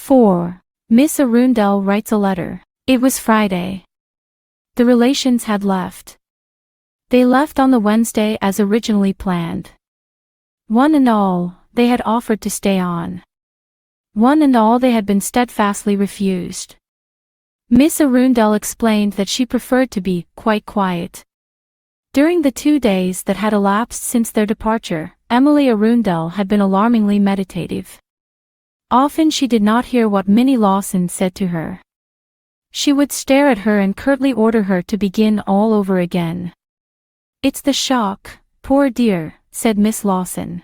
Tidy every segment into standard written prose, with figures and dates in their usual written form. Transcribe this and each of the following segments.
4. Miss Arundel writes a letter. It was Friday. The relations had left. They left on the Wednesday as originally planned. One and all, they had offered to stay on. One and all they had been steadfastly refused. Miss Arundel explained that she preferred to be quite quiet. During the 2 days that had elapsed since their departure, Emily Arundel had been alarmingly meditative. Often she did not hear what Minnie Lawson said to her. She would stare at her and curtly order her to begin all over again. "It's the shock, poor dear," said Miss Lawson.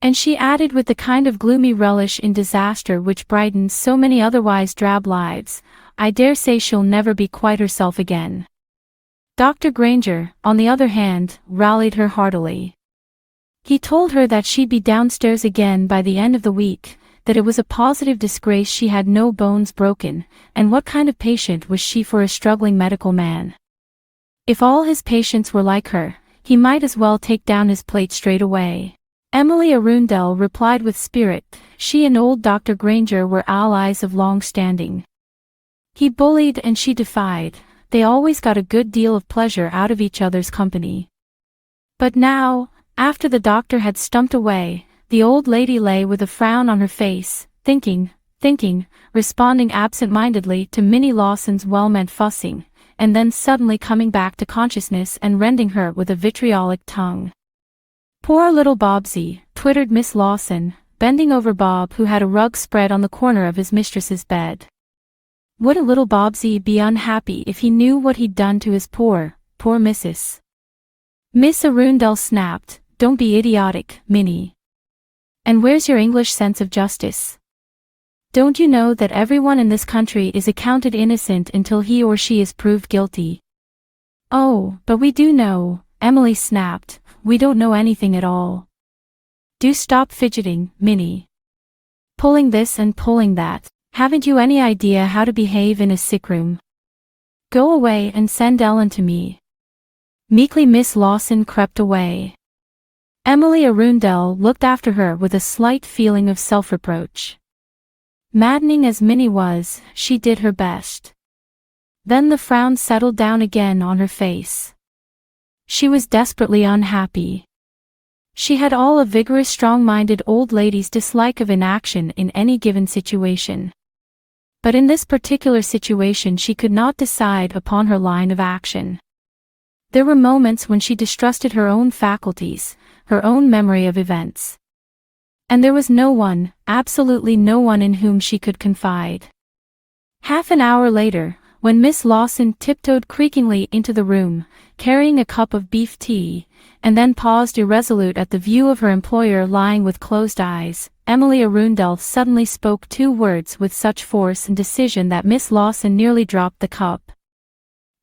And she added with the kind of gloomy relish in disaster which brightens so many otherwise drab lives, "I dare say she'll never be quite herself again." Dr. Granger, on the other hand, rallied her heartily. He told her that she'd be downstairs again by the end of the week, that it was a positive disgrace she had no bones broken, and what kind of patient was she for a struggling medical man? If all his patients were like her, he might as well take down his plate straight away. Emily Arundel replied with spirit. She and old Dr. Granger were allies of long standing. He bullied and she defied. They always got a good deal of pleasure out of each other's company. But now, after the doctor had stumped away, the old lady lay with a frown on her face, thinking, responding absent-mindedly to Minnie Lawson's well-meant fussing, and then suddenly coming back to consciousness and rending her with a vitriolic tongue. "Poor little Bobsy," twittered Miss Lawson, bending over Bob who had a rug spread on the corner of his mistress's bed. "Wouldn't little Bobsy be unhappy if he knew what he'd done to his poor missus?" Miss Arundel snapped, "Don't be idiotic, Minnie. And where's your English sense of justice? Don't you know that everyone in this country is accounted innocent until he or she is proved guilty?" "Oh, but we do know," Emily snapped. "We don't know anything at all. Do stop fidgeting, Minnie. Pulling this and pulling that. Haven't you any idea how to behave in a sick room? Go away and send Ellen to me." Meekly Miss Lawson crept away. Emily Arundel looked after her with a slight feeling of self-reproach. Maddening as Minnie was, she did her best. Then the frown settled down again on her face. She was desperately unhappy. She had all a vigorous, strong-minded old lady's dislike of inaction in any given situation. But in this particular situation she could not decide upon her line of action. There were moments when she distrusted her own faculties, her own memory of events. And there was no one, absolutely no one in whom she could confide. Half an hour later, when Miss Lawson tiptoed creakingly into the room, carrying a cup of beef tea, and then paused irresolute at the view of her employer lying with closed eyes, Emily Arundel suddenly spoke 2 words with such force and decision that Miss Lawson nearly dropped the cup.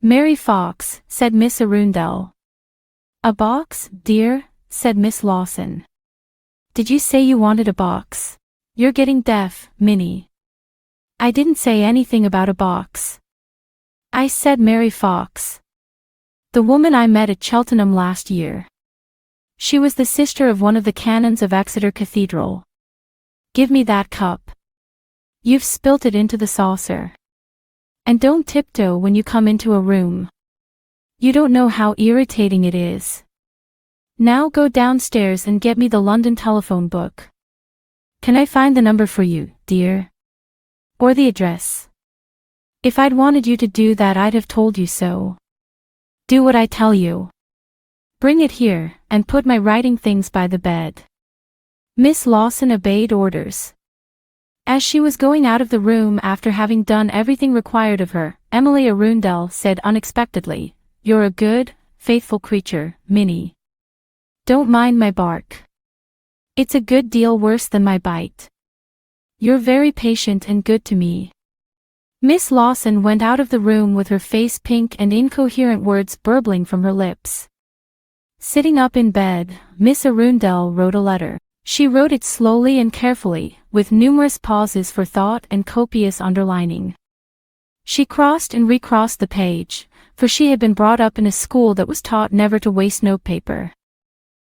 "Mary Fox," said Miss Arundel. "A box, dear?" said Miss Lawson. "Did you say you wanted a box? You're getting deaf, Minnie." "I didn't say anything about a box. I said Mary Fox. The woman I met at Cheltenham last year. She was the sister of one of the canons of Exeter Cathedral. Give me that cup. You've spilt it into the saucer. And don't tiptoe when you come into a room. You don't know how irritating it is. Now go downstairs and get me the London telephone book. Can I find the number for you, dear? Or the address? If I'd wanted you to do that I'd have told you so. Do what I tell you. Bring it here, and put my writing things by the bed." Miss Lawson obeyed orders. As she was going out of the room after having done everything required of her, Emily Arundel said unexpectedly, "You're a good, faithful creature, Minnie. Don't mind my bark. It's a good deal worse than my bite. You're very patient and good to me." Miss Lawson went out of the room with her face pink and incoherent words burbling from her lips. Sitting up in bed, Miss Arundel wrote a letter. She wrote it slowly and carefully, with numerous pauses for thought and copious underlining. She crossed and recrossed the page, for she had been brought up in a school that was taught never to waste notepaper.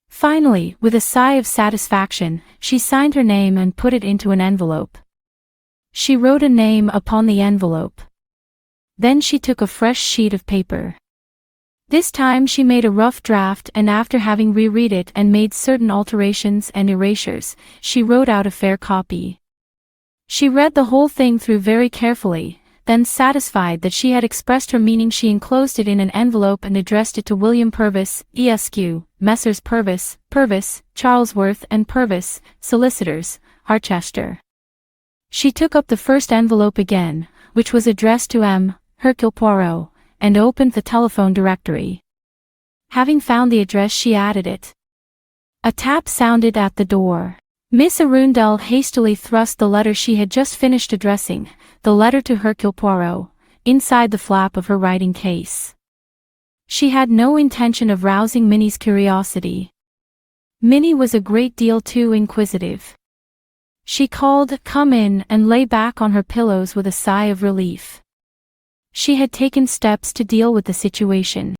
Finally, with a sigh of satisfaction, she signed her name and put it into an envelope. She wrote a name upon the envelope. Then she took a fresh sheet of paper. This time she made a rough draft, and after having reread it and made certain alterations and erasures, she wrote out a fair copy. She read the whole thing through very carefully, then satisfied that she had expressed her meaning, she enclosed it in an envelope and addressed it to William Purvis, Esq., Messrs. Purvis, Charlesworth and Purvis, Solicitors, Harchester. She took up the first envelope again, which was addressed to M. Hercule Poirot, and opened the telephone directory. Having found the address, she added it. A tap sounded at the door. Miss Arundel hastily thrust the letter she had just finished addressing, the letter to Hercule Poirot, inside the flap of her writing case. She had no intention of rousing Minnie's curiosity. Minnie was a great deal too inquisitive. She called, "Come in," and lay back on her pillows with a sigh of relief. She had taken steps to deal with the situation.